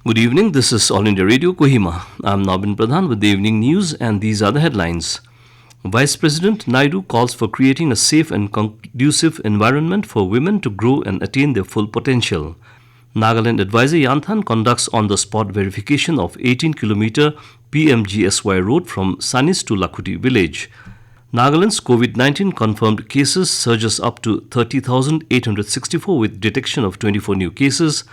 Good evening, this is All India Radio Kohima. I'm Nabin Pradhan with the evening news, and these are the headlines. Vice President Naidu calls for creating a safe and conducive environment for women to grow and attain their full potential. Nagaland advisor Yanthan conducts on-the-spot verification of 18-kilometer PMGSY road from Sanis to Lakhuti village. Nagaland's COVID-19 confirmed cases surges up to 30,864 with detection of 24 new cases.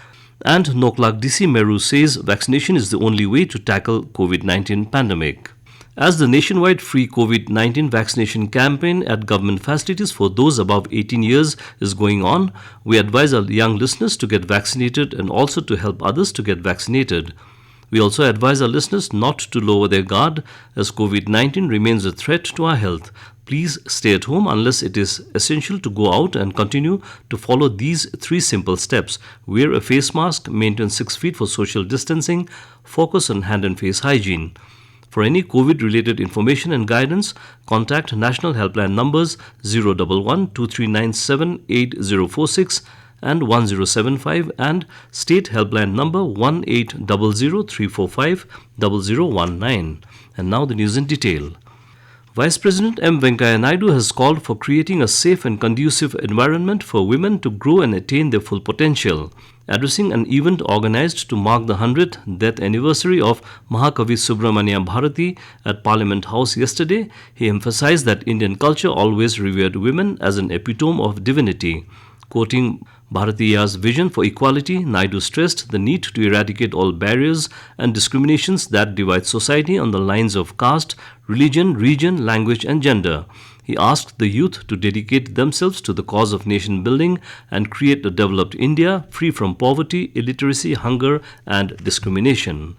And Noklak DC Meru says vaccination is the only way to tackle COVID-19 pandemic. As the nationwide free COVID-19 vaccination campaign at government facilities for those above 18 years is going on, we advise our young listeners to get vaccinated and also to help others to get vaccinated. We also advise our listeners not to lower their guard as COVID-19 remains a threat to our health. Please stay at home unless it is essential to go out and continue to follow these 3 simple steps. Wear a face mask, maintain 6 feet for social distancing, focus on hand and face hygiene. For any COVID-related information and guidance, contact National Helpline numbers 011-2397-8046 and 1075 and State Helpline number 1800-345-0019. And now the news in detail. Vice President M. Venkaiah Naidu has called for creating a safe and conducive environment for women to grow and attain their full potential. Addressing an event organized to mark the 100th death anniversary of Mahakavi Subramania Bharati at Parliament House yesterday, he emphasized that Indian culture always revered women as an epitome of divinity. Quoting Bharatiya's vision for equality, Naidu stressed the need to eradicate all barriers and discriminations that divide society on the lines of caste, religion, region, language, and gender. He asked the youth to dedicate themselves to the cause of nation building and create a developed India free from poverty, illiteracy, hunger, and discrimination.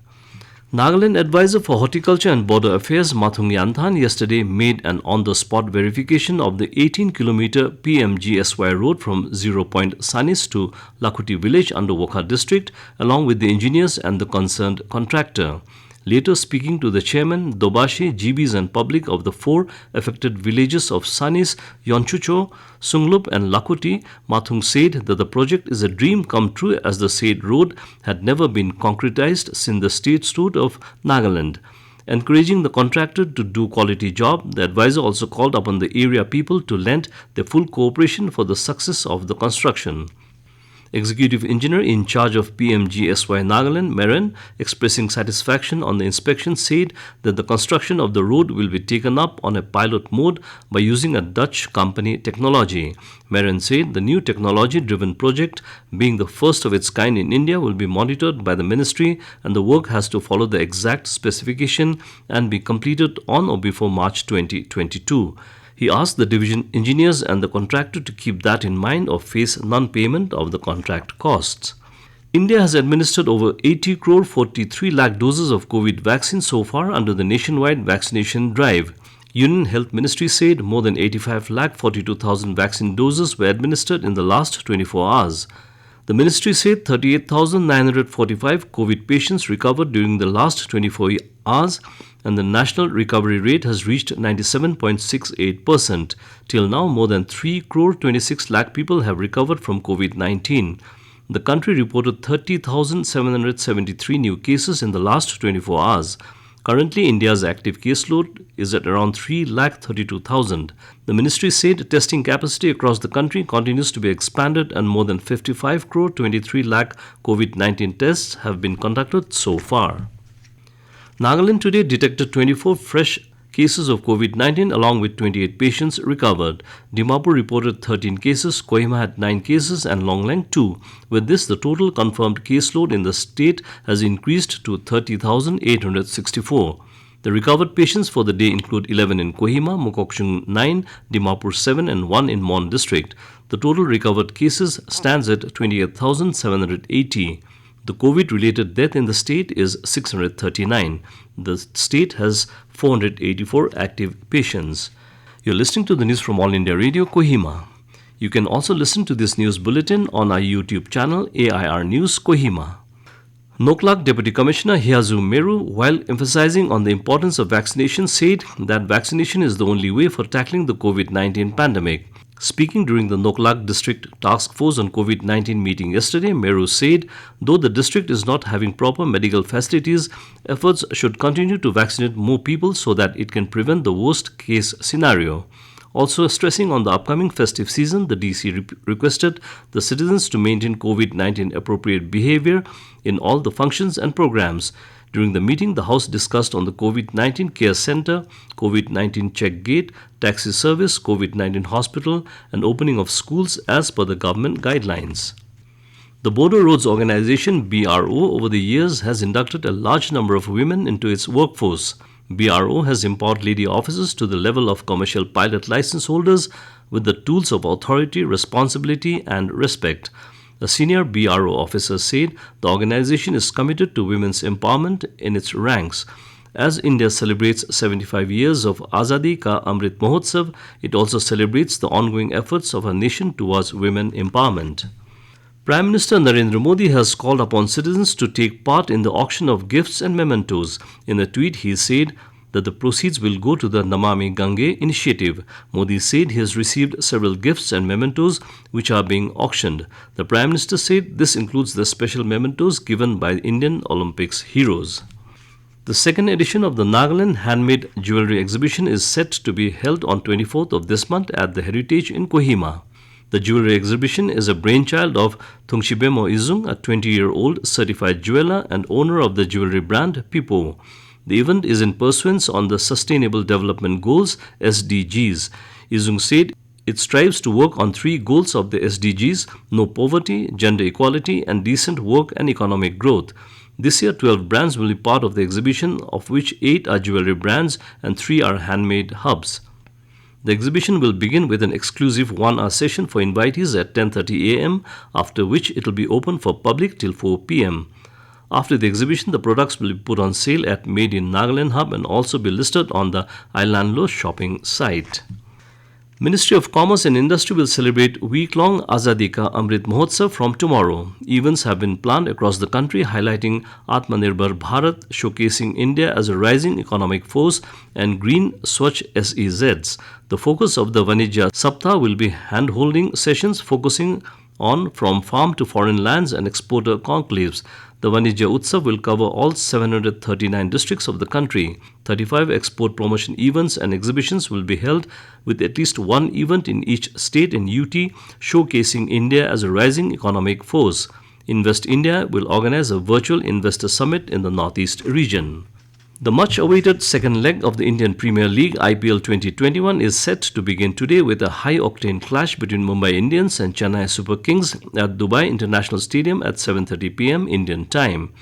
Nagaland advisor for Horticulture and Border Affairs Mathung Yanthan yesterday made an on-the-spot verification of the 18-kilometer PMGSY road from 0 Point Sanis to Lakhuti village under Wokha district along with the engineers and the concerned contractor. Later speaking to the chairman, Dobashi, GBs and public of the 4 affected villages of Sanis, Yonchucho, Sunglup and Lakhuti, Mathung said that the project is a dream come true as the said road had never been concretized since the statehood of Nagaland. Encouraging the contractor to do quality job, the advisor also called upon the area people to lend their full cooperation for the success of the construction. Executive Engineer in charge of PMGSY Nagaland, Meron, expressing satisfaction on the inspection, said that the construction of the road will be taken up on a pilot mode by using a Dutch company technology. Meron said the new technology-driven project, being the first of its kind in India, will be monitored by the ministry and the work has to follow the exact specification and be completed on or before March 2022. He asked the division engineers and the contractor to keep that in mind or face non-payment of the contract costs. India has administered over 80 crore 43 lakh doses of COVID vaccine so far under the nationwide vaccination drive. Union Health Ministry said more than 85 lakh 42,000 vaccine doses were administered in the last 24 hours. The ministry said 38,945 COVID patients recovered during the last 24 hours and the national recovery rate has reached 97.68%. Till now, more than 3 crore 26 lakh people have recovered from COVID-19. The country reported 30,773 new cases in the last 24 hours. Currently, India's active caseload is at around 3,32,000. The ministry said testing capacity across the country continues to be expanded and more than 55 crore 23 lakh COVID-19 tests have been conducted so far. Nagaland today detected 24 fresh cases of COVID-19 along with 28 patients recovered. Dimapur reported 13 cases, Kohima had 9 cases and Longlang 2. With this, the total confirmed caseload in the state has increased to 30,864. The recovered patients for the day include 11 in Kohima, Mokokchung 9, Dimapur 7 and 1 in Mon district. The total recovered cases stands at 28,780. The COVID-related death in the state is 639. The state has 484 active patients. You're listening to the news from All India Radio, Kohima. You can also listen to this news bulletin on our YouTube channel, AIR News, Kohima. Noklak Deputy Commissioner Hiazu Meru, while emphasizing on the importance of vaccination, said that vaccination is the only way for tackling the COVID-19 pandemic. Speaking during the Noklak District Task Force on COVID-19 meeting yesterday, Meru said, though the district is not having proper medical facilities, efforts should continue to vaccinate more people so that it can prevent the worst case scenario. Also stressing on the upcoming festive season, the DC requested the citizens to maintain COVID-19 appropriate behavior in all the functions and programs. During the meeting, the House discussed on the COVID-19 Care Center, COVID-19 Check Gate, taxi service, COVID-19 hospital, and opening of schools as per the government guidelines. The Border Roads Organization, BRO, over the years has inducted a large number of women into its workforce. BRO has empowered lady officers to the level of commercial pilot license holders with the tools of authority, responsibility, and respect. A senior BRO officer said the organization is committed to women's empowerment in its ranks. As India celebrates 75 years of Azadi Ka Amrit Mahotsav, it also celebrates the ongoing efforts of our nation towards women empowerment. Prime Minister Narendra Modi has called upon citizens to take part in the auction of gifts and mementos. In a tweet, he said that the proceeds will go to the Namami Gange initiative. Modi said he has received several gifts and mementos which are being auctioned. The Prime Minister said this includes the special mementos given by Indian Olympics heroes. The second edition of the Nagaland Handmade Jewelry Exhibition is set to be held on 24th of this month at the Heritage in Kohima. The jewelry exhibition is a brainchild of Thungshibemo Izung, a 20-year-old certified jeweler and owner of the jewelry brand Pipo. The event is in pursuance on the Sustainable Development Goals (SDGs). Izung said it strives to work on 3 goals of the SDGs: no poverty, gender equality, and decent work and economic growth. This year, 12 brands will be part of the exhibition, of which 8 are jewelry brands and 3 are handmade hubs. The exhibition will begin with an exclusive 1-hour session for invitees at 10:30 a.m., after which it will be open for public till 4 p.m. After the exhibition, the products will be put on sale at Made in Nagaland Hub and also be listed on the Islandlo shopping site. Ministry of Commerce and Industry will celebrate week-long Azadi Ka Amrit Mahotsav from tomorrow. Events have been planned across the country highlighting Atmanirbhar Bharat, showcasing India as a rising economic force, and Green Swachh SEZs. The focus of the Vanijya Saptah will be hand-holding sessions focusing on from farm to foreign lands and exporter conclaves. The Vanijya Utsav will cover all 739 districts of the country. 35 export promotion events and exhibitions will be held, with at least one event in each state and UT showcasing India as a rising economic force. Invest India will organize a virtual investor summit in the Northeast region. The much-awaited second leg of the Indian Premier League IPL 2021 is set to begin today with a high-octane clash between Mumbai Indians and Chennai Super Kings at Dubai International Stadium at 7:30 p.m. Indian time.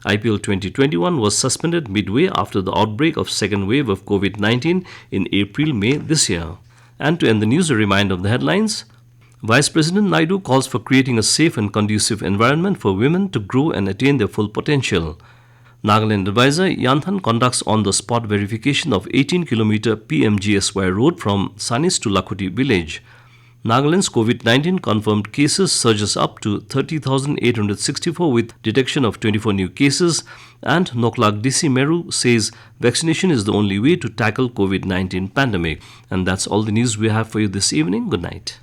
IPL 2021 was suspended midway after the outbreak of second wave of COVID-19 in April-May this year. And to end the news, a reminder of the headlines. Vice President Naidu calls for creating a safe and conducive environment for women to grow and attain their full potential. Nagaland advisor Yanthan conducts on-the-spot verification of 18-kilometer PMGSY road from Sanis to Lakhuti village. Nagaland's COVID-19 confirmed cases surges up to 30,864 with detection of 24 new cases, and Noklak DC Meru says vaccination is the only way to tackle COVID-19 pandemic. And that's all the news we have for you this evening. Good night.